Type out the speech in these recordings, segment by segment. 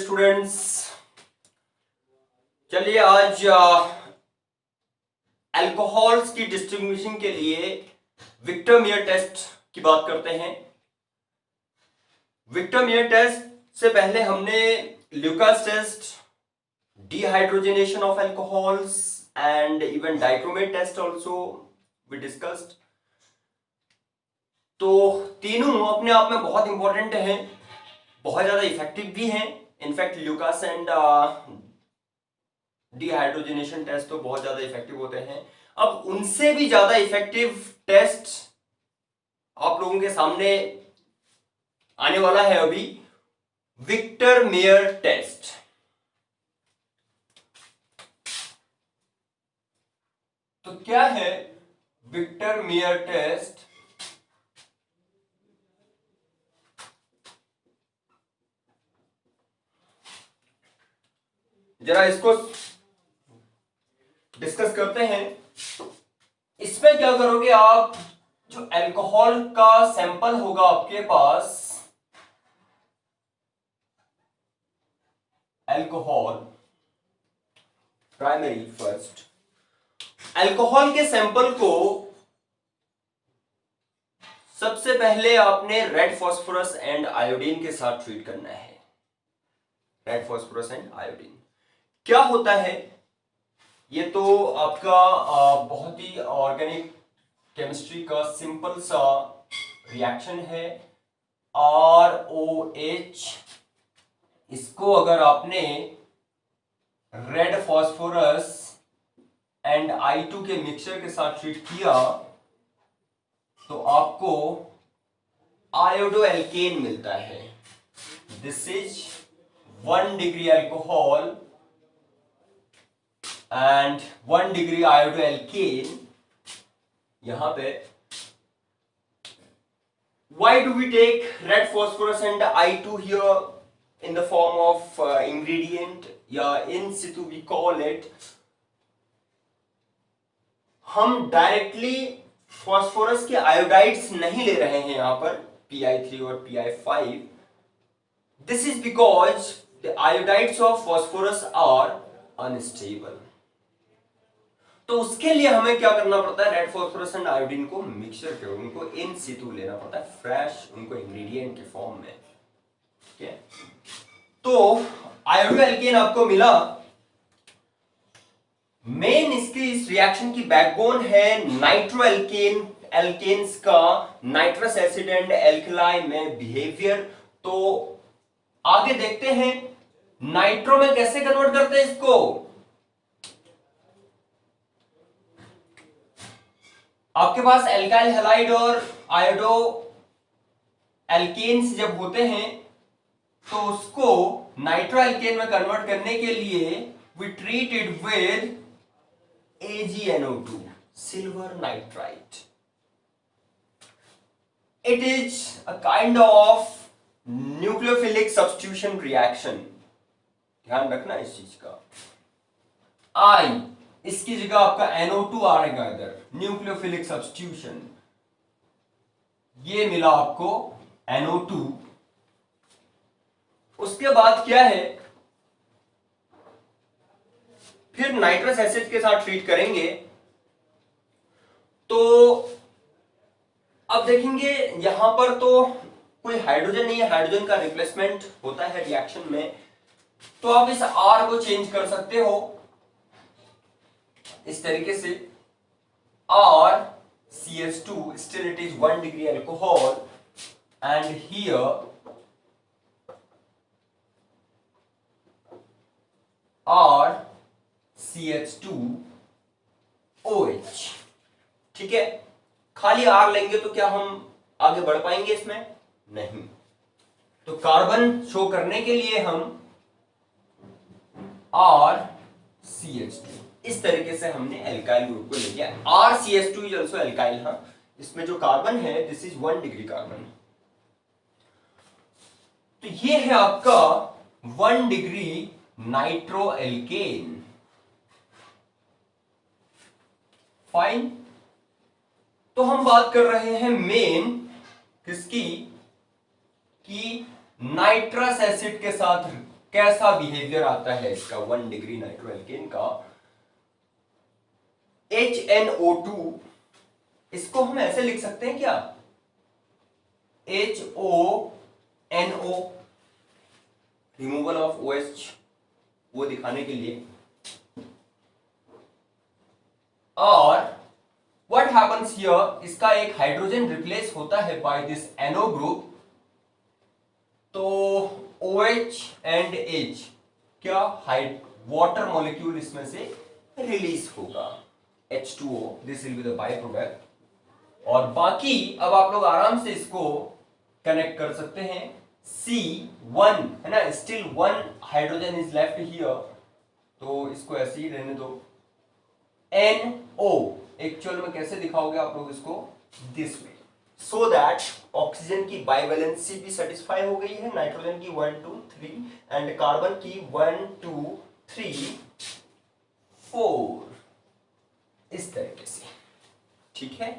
Students, चलिए आज alcohols की डिस्ट्रीब्यूशन के लिए विक्टर मेयर टेस्ट की बात करते हैं। विक्टर मेयर टेस्ट से पहले हमने Lucas test, dehydrogenation of alcohols and even dichromate test also we discussed. तो तीनों अपने आप में बहुत इंपॉर्टेंट हैं, बहुत ज्यादा इफेक्टिव भी हैं। In fact Lucas and dehydrogenation test तो बहुत ज्यादा इफेक्टिव होते हैं। अब उनसे भी ज्यादा इफेक्टिव टेस्ट आप लोगों के सामने आने वाला है अभी, विक्टर मेयर टेस्ट। तो क्या है विक्टर मेयर टेस्ट? जरा इसको डिस्कस करते हैं। इसमें क्या करोगे आप, जो अल्कोहल का सैंपल होगा आपके पास, अल्कोहल प्राइमरी फर्स्ट, अल्कोहल के सैंपल को सबसे पहले आपने रेड फास्फोरस एंड आयोडीन के साथ ट्रीट करना है। रेड फास्फोरस एंड आयोडीन क्या होता है? ये तो आपका बहुत ही ऑर्गेनिक केमिस्ट्री का सिंपल सा रिएक्शन है। ROH, इसको अगर आपने रेड फास्फोरस एंड I2 के मिक्सचर के साथ ट्रीट किया तो आपको आयोडो एल्केन मिलता है। This is 1 degree alcohol and 1 degree iodo alkane. यहां पे why do we take red phosphorus and I2 here in the form of ingredient या in situ we call it? हम डायरेक्टली फास्फोरस के iodides नहीं ले रहे हैं यहां पर, Pi3 और Pi5। This is because the iodides of phosphorus are unstable. तो उसके लिए हमें क्या करना पड़ता है, रेड फास्फोरस एंड आयोडीन को मिक्सचर के उनको इन सितु लेना पड़ता है, फ्रेश उनको इंग्रेडिएंट के फॉर्म में। ठीक है, तो आयोडो एल्केन आपको मिला। मेन इसकी इस रिएक्शन की बैकबोन है नाइट्रो एल्केन, एल्केन्स का नाइट्रस एसिड एंड एल्कलाई में बिहेवियर। तो आगे देखते हैं नाइट्रो में कैसे कन्वर्ट करते हैं इसको। आपके पास एल्काइल हैलाइड और आयोडो एल्केन्स जब होते हैं तो उसको नाइट्रो एल्केन में कन्वर्ट करने के लिए we treat it with AgNO2, silver nitrite. It is a kind of nucleophilic substitution reaction. ध्यान रखना इस चीज का। आई, इसकी जगह आपका NO2 आएगा इधर, न्यूक्लियोफिलिक सब्स्टिट्यूशन। ये मिला आपको NO2। उसके बाद क्या है, फिर नाइट्रस एसिड के साथ ट्रीट करेंगे। तो अब देखेंगे यहां पर तो कोई हाइड्रोजन नहीं है, हाइड्रोजन का रिप्लेसमेंट होता है रिएक्शन में। तो आप इस R को चेंज कर सकते हो इस तरीके से, RCH2, still it is 1 degree alcohol and here RCH2OH। ठीक है, खाली R लेंगे तो क्या हम आगे बढ़ पाएंगे इसमें? नहीं। तो कार्बन शो करने के लिए हम RCH2, इस तरीके से हमने एल्काइल ग्रुप को ले लिया। RCH2 is also alkyl. हाँ, इसमें जो कार्बन है दिस इज 1 डिग्री कार्बन। तो ये है आपका 1 डिग्री नाइट्रो एल्केन। फाइन। तो हम बात कर रहे हैं मेन किसकी, कि नाइट्रस एसिड के साथ कैसा बिहेवियर आता है इसका 1 डिग्री नाइट्रोएल्केन का। HNO2 इसको हम ऐसे लिख सकते हैं क्या, HONO, रिमूवल ऑफ OH, वो दिखाने के लिए। और व्हाट हैपन्स हियर, इसका एक हाइड्रोजन रिप्लेस होता है बाय दिस NO ग्रुप, तो OH एंड H क्या वाटर मॉलिक्यूल इसमें से रिलीज होगा, H2O, this will be the by product. और बाकी अब आप लोग आराम से इसको कनेक्ट कर सकते हैं, C1 है ना, still 1 hydrogen is left here, तो इसको ऐसे ही रहने दो। NO एक्चुअल में कैसे दिखाओगे आप लोग इसको, this way, so that oxygen की बाइवेलेंसी भी सेटिस्फाई हो गई है, नाइट्रोजन की 1 2 3 एंड कार्बन की 1 2 3 4, इस तरीके से, ठीक है।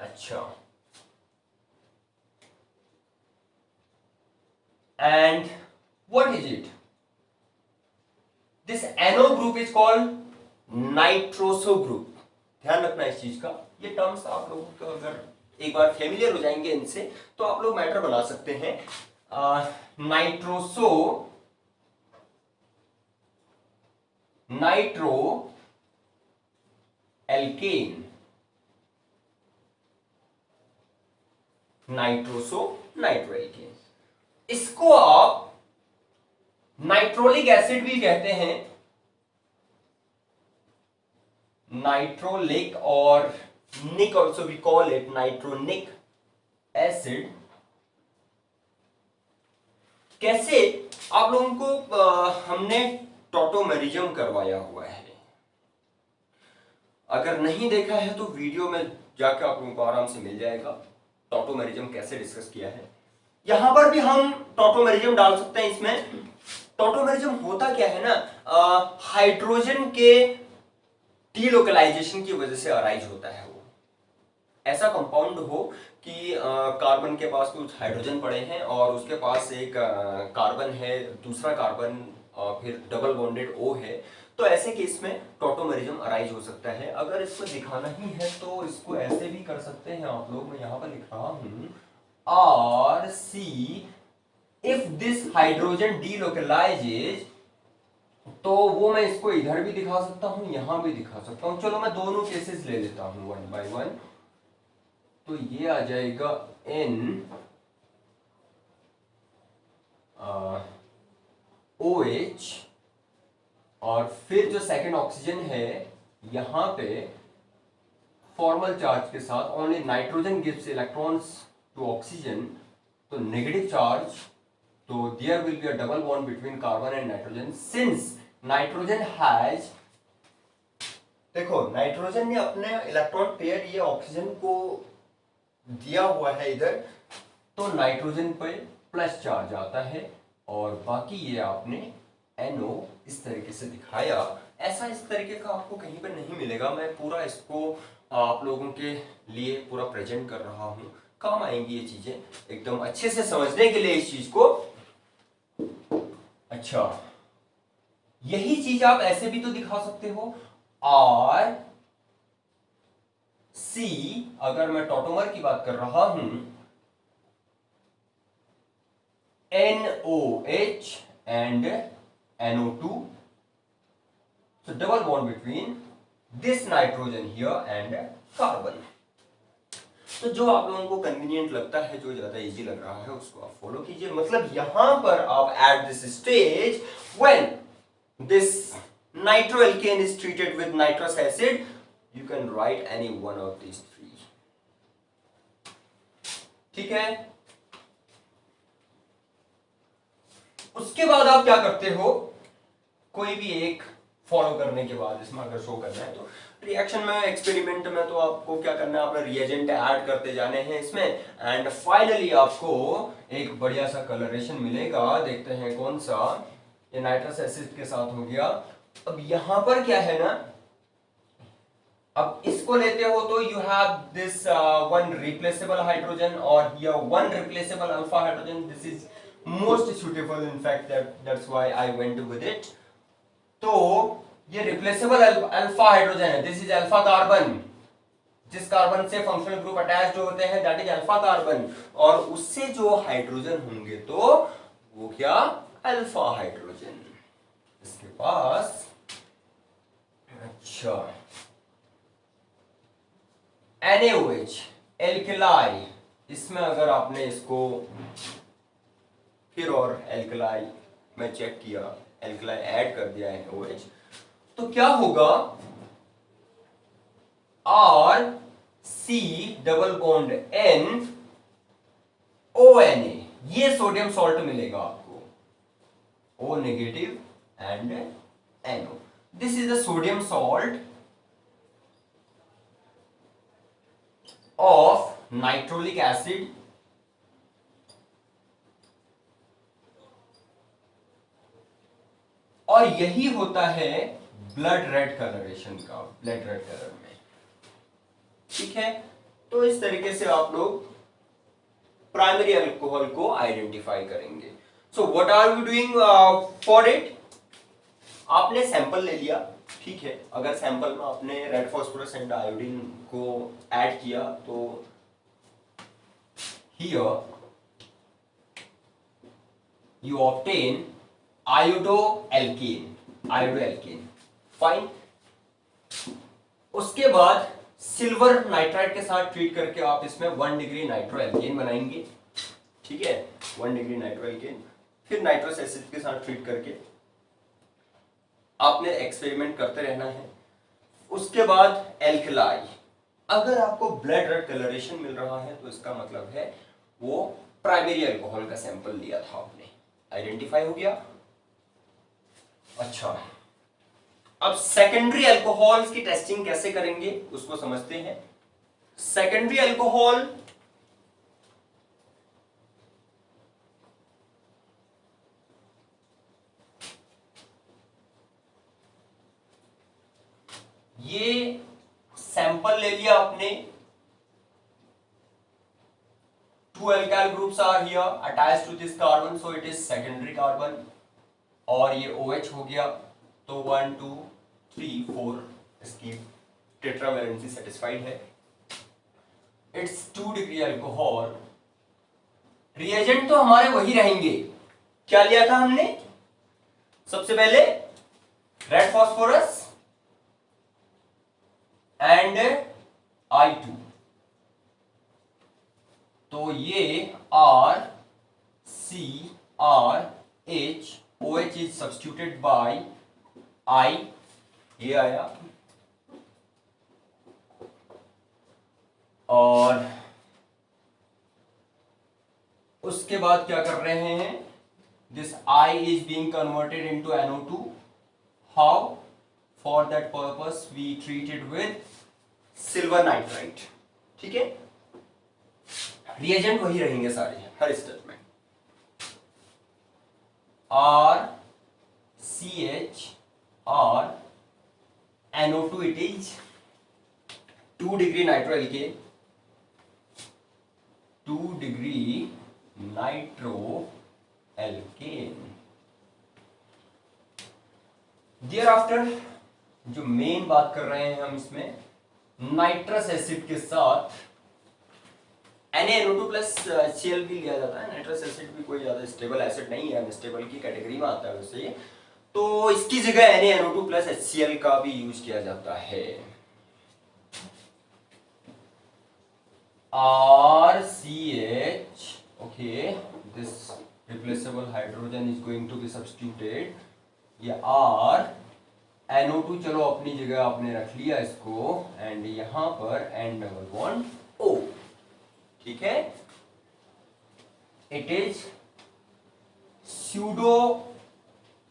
अच्छा, and what is it, this NO group is called nitroso group. ध्यान रखना इस चीज का, ये टर्म्स आप लोगों को अगर एक बार फेमिलियर हो जाएंगे इनसे तो आप लोग मैटर बना सकते हैं। Nitroso, nitro alkane, nitroso nitroalkane, इसको आप नाइट्रोलिक एसिड भी कहते हैं, नाइट्रोलिक, और निक also we call it nitronic acid. कैसे, आप लोगों को हमने टॉटोमेरिज्म करवाया हुआ है, अगर नहीं देखा है तो वीडियो में जाकर आप लोगों को आराम से मिल जाएगा, टॉटोमेरिज्म कैसे डिस्कस किया है। यहां पर भी हम टॉटोमेरिज्म डाल सकते हैं इसमें। टॉटोमेरिज्म होता क्या है ना, हाइड्रोजन के डीलोकलाइजेशन की वजह से अराइज होता है। वो ऐसा कंपाउंड हो कि कार्बन के पास कुछ हाइड्रोजन पड़े हैं और उसके पास एक कार्बन है, दूसरा कार्बन फिर डबल बॉन्डेड O है, तो ऐसे केस में टॉटोमेरिज्म अराइज हो सकता है। अगर इसको दिखाना ही है तो इसको ऐसे भी कर सकते हैं आप लोग, मैं यहां पर लिख रहा हूं RC, इफ दिस हाइड्रोजन डीलोकलाइजेज, तो वो मैं इसको इधर भी दिखा सकता हूं, यहां भी दिखा सकता हूं। चलो मैं दोनों केसेस ले लेता हूं 1 by 1, तो ये आ जाएगा N OH, और फिर जो सेकंड ऑक्सीजन है यहां पे फॉर्मल चार्ज के साथ, only nitrogen gives electrons to oxygen, तो नेगेटिव चार्ज, तो there will be a double bond between carbon and nitrogen, since nitrogen has, देखो नाइट्रोजन ने अपने इलेक्ट्रॉन पेयर ये ऑक्सीजन को दिया हुआ है इधर, तो नाइट्रोजन पे प्लस चार्ज आता है, और बाकी ये आपने NO इस तरीके से दिखाया। ऐसा इस तरीके का आपको कहीं पर नहीं मिलेगा, मैं पूरा इसको आप लोगों के लिए पूरा प्रेजेंट कर रहा हूं, काम आएंगी ये चीजें एकदम अच्छे से समझने के लिए इस चीज को। अच्छा, यही चीज आप ऐसे भी तो दिखा सकते हो, RC, अगर मैं टॉटोमर की बात कर रहा हूं, NOH and NO2, so double bond between this nitrogen here and carbon। तो जो आप लोगों को कन्वीनियंट लगता है, जो ज्यादा इजी लग रहा है उसको आप फॉलो कीजिए। मतलब यहां पर आप at this stage when this nitroalkane is treated with nitrous acid, you can write any one of these 3, ठीक है। उसके बाद आप क्या करते हो, कोई भी एक फॉलो करने के बाद इसमें अगर शो करना है तो रिएक्शन में, एक्सपेरिमेंट में, तो आपको क्या करना है, अपना रिएजेंट ऐड करते जाने हैं इसमें, एंड फाइनली आपको एक बढ़िया सा कलरेशन मिलेगा। देखते हैं कौन सा, ये नाइट्रस एसिड के साथ हो गया। अब यहां पर क्या है ना, अब इसको लेते हो तो you have this 1 replaceable hydrogen, और here 1 replaceable alpha hydrogen, this is most suitable in fact, that's why I went with it. तो ये रिप्लेसेबल अल्फा हाइड्रोजन है, दिस इज अल्फा कार्बन। जिस कार्बन से फंक्शनल ग्रुप अटैच्ड होते हैं that is alpha carbon, और उससे जो हाइड्रोजन होंगे तो वो क्या, अल्फा हाइड्रोजन। इसके पास अच्छा NaOH एल्कलाई, इसमें अगर आपने इसको फिर और एल्कलाई में चेक किया, एल्कलाई ऐड कर दिया NaOH, तो क्या होगा, RC double bond N ONA, ये सोडियम सॉल्ट मिलेगा आपको, O negative and NO, this is the sodium salt of nitric acid और यही होता है ब्लड रेड कलरेशन का, ब्लड रेड कलर में। ठीक है, तो इस तरीके से आप लोग प्राइमरी अल्कोहल को आइडेंटिफाई करेंगे। So what are you doing for it, आपने सैंपल ले लिया, ठीक है, अगर सैंपल में आपने रेड फास्फोरस एंड आयोडीन को ऐड किया तो here you obtain iodoalkane, fine. उसके बाद सिल्वर नाइट्राइड के साथ ट्रीट करके आप इसमें 1 डिग्री नाइट्रोएल्केन बनाएंगे, ठीक है, 1 डिग्री नाइट्रोएल्केन। फिर नाइट्रस एसिड के साथ ट्रीट करके आपने एक्सपेरिमेंट करते रहना है। उसके बाद एल्कलाई, अगर आपको ब्लड रेड कलरेशन मिल रहा है तो इसका मतलब है वो प्राइमरी अल्कोहल का सैंपल लिया था आपने, आइडेंटिफाई हो गया। अच्छा, अब सेकेंडरी अल्कोहल्स की टेस्टिंग कैसे करेंगे उसको समझते हैं। सेकेंडरी अल्कोहल ये सैंपल ले लिया आपने, 2 alkyl groups are here attached to this carbon, so it is secondary carbon, और ये OH हो गया, तो 1 2 3 4 इसकी टेट्रावैलेंसी सेटिस्फाइड है। It's 2 degree alcohol. रिएजेंट तो हमारे वही रहेंगे, क्या लिया था हमने, सबसे पहले रेड फास्फोरस एंड I2, तो ये R C R H OH is substituted by I, ये आया, और उसके बाद क्या कर रहे हैं, this I is being converted into NO2, how, for that purpose we treated with silver nitrite, ठीक है, रिएजेंट वही रहेंगे सारे हर स्टेप में, R C H R NO2 it is 2 degree nitroalkane, 2 degree nitroalkane. Thereafter जो मेन बात कर रहे हैं हम इसमें, नाइट्रस एसिड के साथ NaNO2 प्लस HCl भी लिया जाता है। नाइट्रस एसिड भी कोई ज्यादा स्टेबल एसिड नहीं है, अनस्टेबल की कैटेगरी में आता है वैसे ये, तो इसकी जगह NaNO2 प्लस HCl का भी यूज किया जाता है। RCH, okay, this replaceable hydrogen is going to be substituted, ये R NO2 चलो अपनी जगह आपने रख लिया इसको, एंड यहां पर N डबल बॉन्ड O, ठीक है, इट इज स्यूडो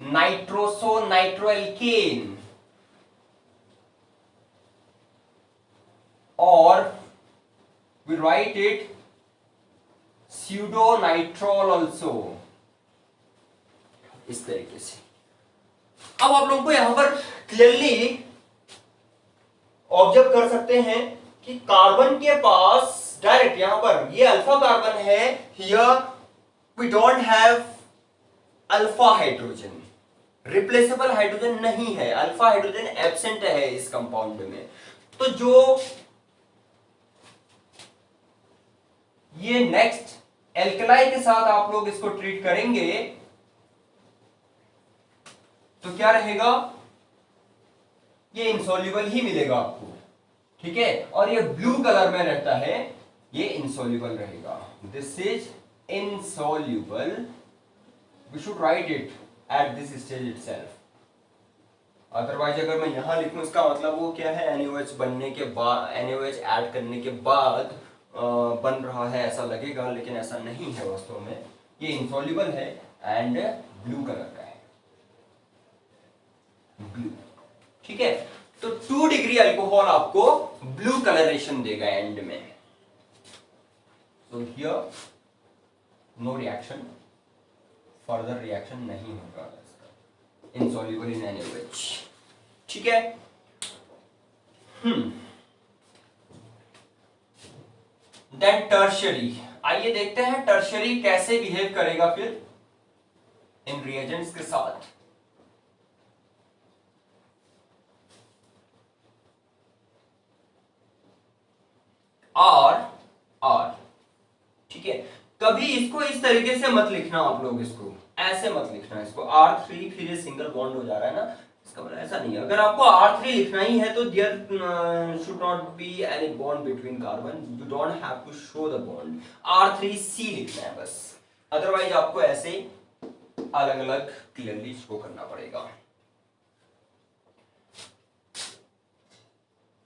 नाइट्रोसो नाइट्रोएल्केन, और we write it pseudo nitrile also, इस तरीके से। अब आप लोगों को यहां पर क्लियरली ऑब्जर्व कर सकते हैं कि कार्बन के पास डायरेक्ट यहां पर ये अल्फा कार्बन है, here we don't have alpha hydrogen, replaceable hydrogen नहीं है, अल्फा हाइड्रोजन एब्सेंट है इस कंपाउंड में। तो जो ये नेक्स्ट एल्कलाई के साथ आप लोग इसको ट्रीट करेंगे तो क्या रहेगा, ये इनसॉल्युबल ही मिलेगा आपको, ठीक है। और ये ब्लू कलर में रहता है, ये इनसॉल्युबल रहेगा, this is insoluble, we should write it at this stage itself. Otherwise अगर मैं यहां लिखूं इसका मतलब वो क्या है, NaOH बनने के बाद, NaOH ऐड करने के बाद बन रहा है ऐसा लगेगा, लेकिन ऐसा नहीं है वास्तव में। ये इनसॉल्युबल है एंड ब्लू कलर का है, ब्लू, ठीक है। तो 2 डिग्री अल्कोहल आपको ब्लू कलरेशन देगा एंड में। तो here no reaction, further reaction नहीं होगा, इनसॉल्युबल इन NaOH, ठीक है। देन टर्शियरी, आइए देखते हैं टर्शियरी कैसे बिहेव करेगा फिर इन रिएजेंट्स के साथ। और ठीक है, कभी इसको इस तरीके से मत लिखना आप लोग, इसको ऐसे मत लिखना, इसको R3 फिर ये सिंगल बॉन्ड हो जा रहा है ना, इसका मतलब ऐसा नहीं है। अगर आपको R3 लिखना ही है तो there should not be any bond between carbon, you don't have to show the bond, R3C लिखना है बस, अदरवाइज आपको ऐसे अलग अलग क्लियरली शो करना पड़ेगा।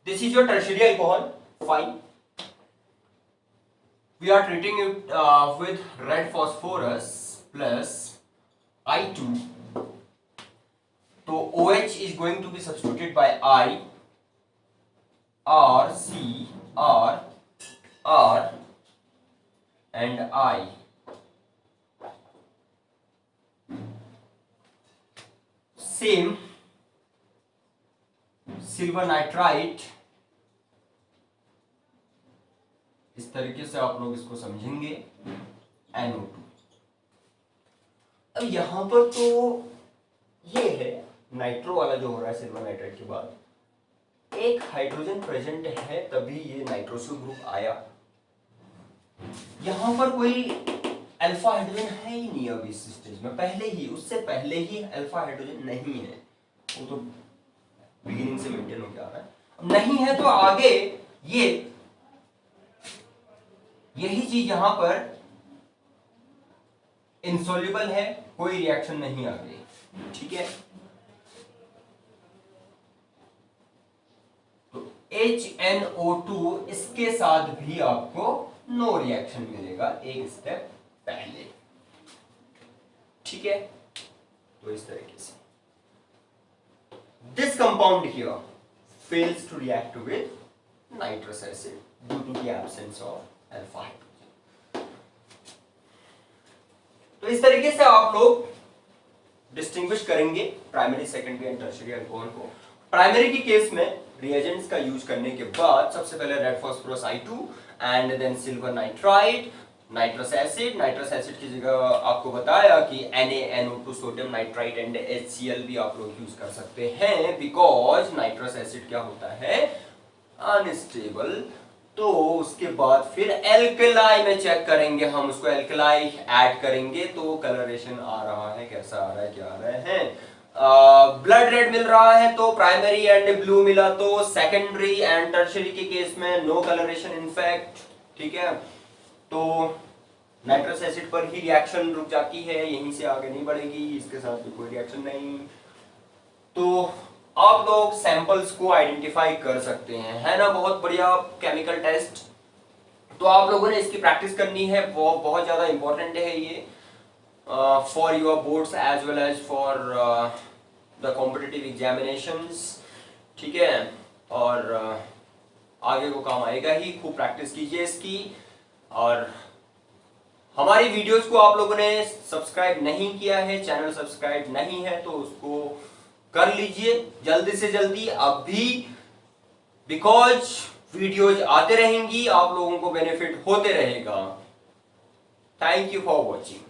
This is your tertiary alcohol, fine. We are treating it with red phosphorus plus I2. So OH is going to be substituted by I, R, C, R and I. Same silver nitrite, इस तरीके से आप लोग इसको समझेंगे, NO2। अब यहां पर तो ये है नाइट्रो वाला जो हो रहा है सिल्वर नाइट्राइट के बाद, एक हाइड्रोजन प्रेजेंट है तभी ये नाइट्रोसिल ग्रुप आया। यहां पर कोई अल्फा हाइड्रोजन है ही नहीं अभी इस स्टेज में, पहले ही, उससे पहले ही अल्फा हाइड्रोजन नहीं है, वो तो बिगिनिंग से मेंटेन होकर आ रहा है। अब नहीं है तो आगे ये यही चीज यहां पर इनसॉल्युबल है, कोई रिएक्शन नहीं आ गई, ठीक है। तो HNO2 इसके साथ भी आपको नो रिएक्शन मिलेगा एक स्टेप पहले, ठीक है। तो इस तरीके से this compound here fails to react with nitrous acid due to the absence of alpha hydrogen. तो इस तरीके से आप लोग डिस्टिंग्विश करेंगे primary, secondary and tertiary alcohol को। प्राइमरी की केस में रिएजेंट्स का यूज करने के बाद सबसे पहले red phosphorus I2 and then silver nitrite, nitrous acid. Nitrous acid की जगह आपको बताया कि NaNO2 sodium nitrite and HCl भी आप लोग यूज कर सकते हैं, बिकॉज नाइट्रस एसिड क्या होता है, अनस्टेबल। तो उसके बाद फिर एल्कलाई में चेक करेंगे हम, उसको एल्कलाई ऐड करेंगे तो कलरेशन आ रहा है, कैसा आ रहा है, क्या आ रहे हैं, ब्लड रेड मिल रहा है तो प्राइमरी एंड ब्लू मिला तो सेकेंडरी एंड टर्शियरी के केस में नो कलरेशन इनफैक्ट, ठीक है। तो नाइट्रस एसिड पर ही रिएक्शन रुक जाती है, यहीं से आगे नहीं बढ़ेगी, इसके साथ भी कोई रिएक्शन नहीं। तो आप लोग सैंपल्स को आइडेंटिफाई कर सकते हैं, है ना, बहुत बढ़िया केमिकल टेस्ट। तो आप लोगों ने इसकी प्रैक्टिस करनी है, वो बहुत ज्यादा इंपॉर्टेंट है ये for your boards as well as for the competitive examinations, ठीक है। और आगे को काम आएगा ही, खूब प्रैक्टिस कीजिए इसकी। और हमारी वीडियोस को आप लोगों ने सब्सक्राइब नहीं किया है, चैनल सब्सक्राइब नहीं है, तो उसको कर लीजिए जल्दी से जल्दी अभी, बिकॉज वीडियोज आते रहेंगी, आप लोगों को बेनिफिट होते रहेगा। Thank you for watching.